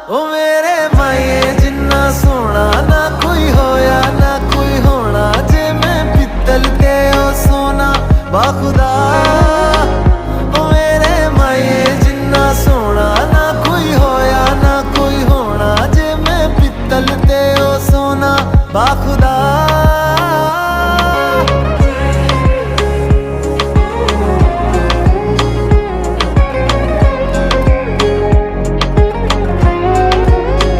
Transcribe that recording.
ओ मेरे माए जिन्ना सोना ना कोई होया ना कोई होना, जे मैं पित्तल ते ओ सोना बाखुदा। ओ मेरे माए जिन्ना सोना ना कोई होया ना कोई होना, जे मैं पित्तल ते ओ सोना बाखुदा।